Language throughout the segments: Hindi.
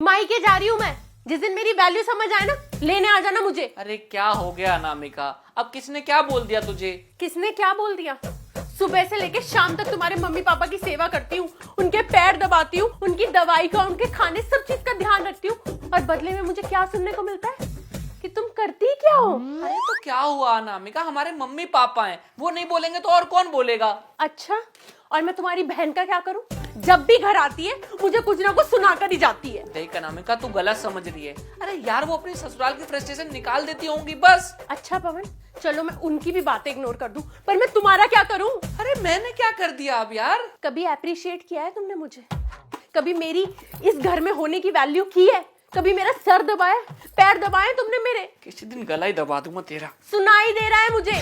मायके जा रही हूँ मैं। जिस दिन मेरी वैल्यू समझ आए ना, लेने आ जाना मुझे। अरे क्या हो गया अनामिका, अब किसने क्या बोल दिया तुझे? किसने क्या बोल दिया? सुबह से लेके शाम तक तुम्हारे मम्मी पापा की सेवा करती हूँ, उनके पैर दबाती हूँ, उनकी दवाई का, उनके खाने, सब चीज का ध्यान रखती हूँ, और बदले में मुझे क्या सुनने को मिलता है कि तुम करती क्या हो? अरे तो क्या हुआ अनामिका, हमारे मम्मी पापा हैं, वो नहीं बोलेंगे तो और कौन बोलेगा? अच्छा, और मैं तुम्हारी बहन का क्या करूं? जब भी घर आती है मुझे कुछ ना कुछ सुना कर ही जाती है। देख अनामिका, तू गलत समझ रही है। अरे यार, वो अपनी ससुराल की फ्रस्ट्रेशन निकाल देती होंगी बस। अच्छा पवन, चलो मैं उनकी भी बातें इग्नोर कर दूं, पर मैं तुम्हारा क्या करूं? अरे मैंने क्या कर दिया अब यार? कभी अप्रिशिएट किया है तुमने मुझे? कभी मेरी इस घर में होने की वैल्यू की है? कभी मेरा सर दबाया, पैर दबाए तुमने मेरे? किसी दिन गला ही दबा दूंगा तेरा। सुनाई दे रहा है मुझे।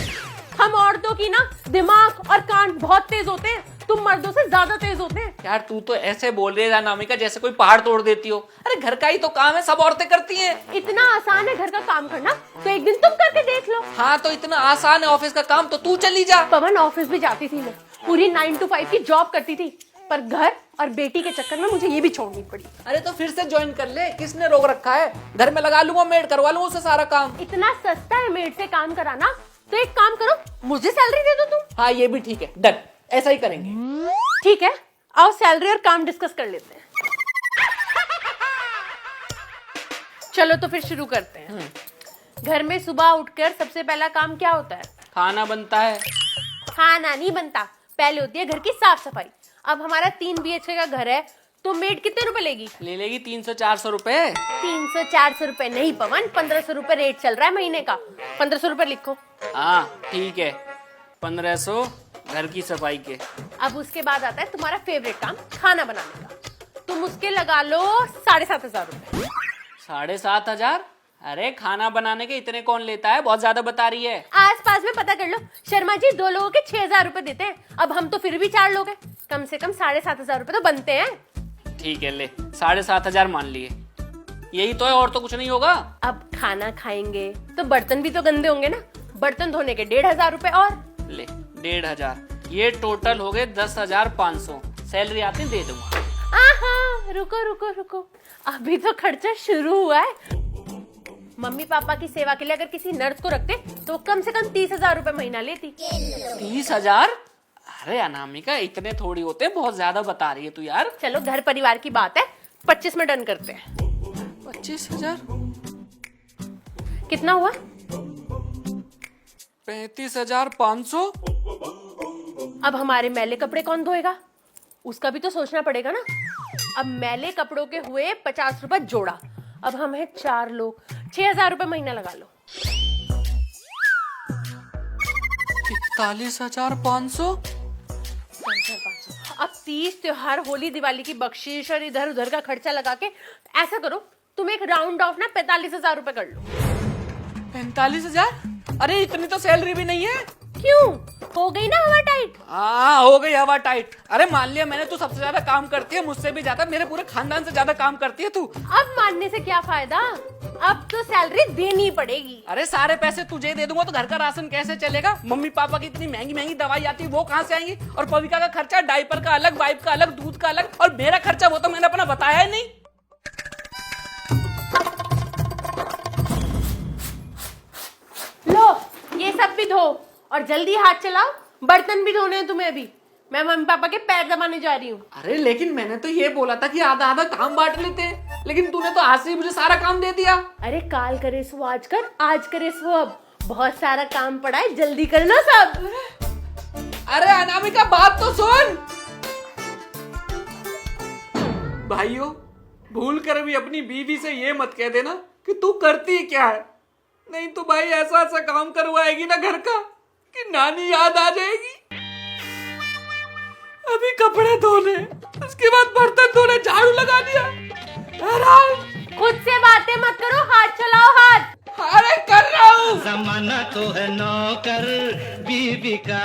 हम औरतों की ना दिमाग और कान बहुत तेज होते हैं, तुम मर्दों से ज्यादा तेज होते हैं। यार तू तो ऐसे बोल रही है अनामिका जैसे कोई पहाड़ तोड़ देती हो। अरे घर का ही तो काम है, सब औरतें करती हैं। इतना आसान है घर का काम करना, तो एक दिन तुम करके देख लो। हाँ तो इतना आसान है ऑफिस का काम, तो तू चली जा। पवन, ऑफिस भी जाती थी मैं, पूरी 9 to 5 की जॉब करती थी, पर घर और बेटी के चक्कर में मुझे ये भी छोड़नी पड़ी। अरे तो फिर से ज्वाइन कर ले, किसने रोक रखा है? घर में लगा लूंगा मेड, करवा लूंगा उससे सारा काम। इतना सस्ता है मेड से काम कराना, तो एक काम करो, मुझे सैलरी दे दो तुम। हाँ ये भी ठीक है, डन, ऐसा ही करेंगे। ठीक है, आओ सैलरी और काम डिस्कस कर लेते हैं। चलो तो फिर शुरू करते हैं। घर में सुबह उठकर सबसे पहला काम क्या होता है? खाना बनता है। खाना नहीं बनता, पहले होती है घर की साफ सफाई। अब हमारा 3 BHK का घर है, तो मेड कितने रुपए लेगी? ले लेगी 300-400 रुपए। 300-400 रुपए नहीं पवन, 1500 रुपए रेट चल रहा है महीने का। 1500 रुपए लिखो। हाँ ठीक है, 1500 घर की सफाई के। अब उसके बाद आता है तुम्हारा फेवरेट काम, खाना बनाने का। तुम उसके लगा लो 7,500 रुपए। 7,500? अरे खाना बनाने के इतने कौन लेता है, बहुत ज्यादा बता रही है। आस पास में पता कर लो, शर्मा जी 2 लोगों के 6,000 रुपए देते हैं। अब हम तो फिर भी 4 लोग हैं, कम से कम 7,500 रुपए तो बनते हैं। ठीक है, ले 7,500 मान लिए। यही तो है, और तो कुछ नहीं होगा। अब खाना खाएंगे तो बर्तन भी तो गंदे होंगे ना, बर्तन धोने के 1,500 रुपए और। ले 1,500, ये टोटल हो गए 10,500। सैलरी आते दे दूंगा। आहा, रुको रुको रुको, अभी तो खर्चा शुरू हुआ है। मम्मी पापा की सेवा के लिए अगर किसी नर्स को रखते तो कम से कम 30,000 रुपए महीना लेती। 30,000? अरे अनामिका, इतने थोड़ी होते, बहुत ज्यादा बता रही है तू यार। चलो घर परिवार की बात है, 25 में डन करते हैं। 25,000? कितना हुआ? 35,500। अब हमारे मैले कपड़े कौन धोएगा? उसका भी तो सोचना पड़ेगा ना। अब मैले कपड़ों के हुए 50 रुपए जोड़ा। अब हम हैं 4 लोग, 6,000 रुपए महीना लगा लो। 41,500। अब 30 त्योहार, होली, दिवाली की बख्शीश और इधर उधर का खर्चा लगा के ऐसा करो, तुम एक राउंड ऑफ ना 45,000 रुपए कर लो। 45,000? अरे इतनी तो सैलरी भी नहीं है। क्यों? हो गई ना हवा टाइट? हाँ हो गई हवा टाइट। अरे मान लिया मैंने, तू सबसे ज्यादा काम करती है, मुझसे भी ज्यादा, मेरे पूरे खानदान से ज्यादा काम करती है तू। अब मानने से क्या फायदा, अब तो सैलरी देनी पड़ेगी। अरे सारे पैसे तुझे दे दूंगा तो घर का राशन कैसे चलेगा? मम्मी पापा की इतनी महंगी महंगी दवाई आती है, वो कहाँ से आएंगी? और पविका का खर्चा, डायपर का अलग, वाइफ का अलग, दूध का अलग, और मेरा खर्चा वो तो मैंने अपना बताया ही नहीं। लो ये सब भी धो और जल्दी हाथ चलाओ, बर्तन भी धोने हैं तुम्हें अभी। मैं मम्मी पापा के पैर दबाने जा रही हूँ। अरे लेकिन मैंने तो ये बोला था कि आधा आधा काम बांट लेते हैं, लेकिन तूने तो आज से ही मुझे सारा काम दे दिया। अरे काल करे सो आज कर, आज करे सो अब, बहुत सारा काम पड़ा है, जल्दी कर लो सब। अरे अनामिका बात तो सुन। भाइयों, भूल कर भी अपनी बीवी से ये मत कह देना कि तू करती क्या है, नहीं तो भाई ऐसा ऐसा काम करवाएगी ना घर का कि नानी याद आ जाएगी। अभी कपड़े धोने, उसके बाद बर्तन धोने, झाड़ू लगा दिया। खुद से बातें मत करो, हाथ चलाओ हाथ। अरे कर रहा हूँ। जमाना तो है नौकर बीवी का।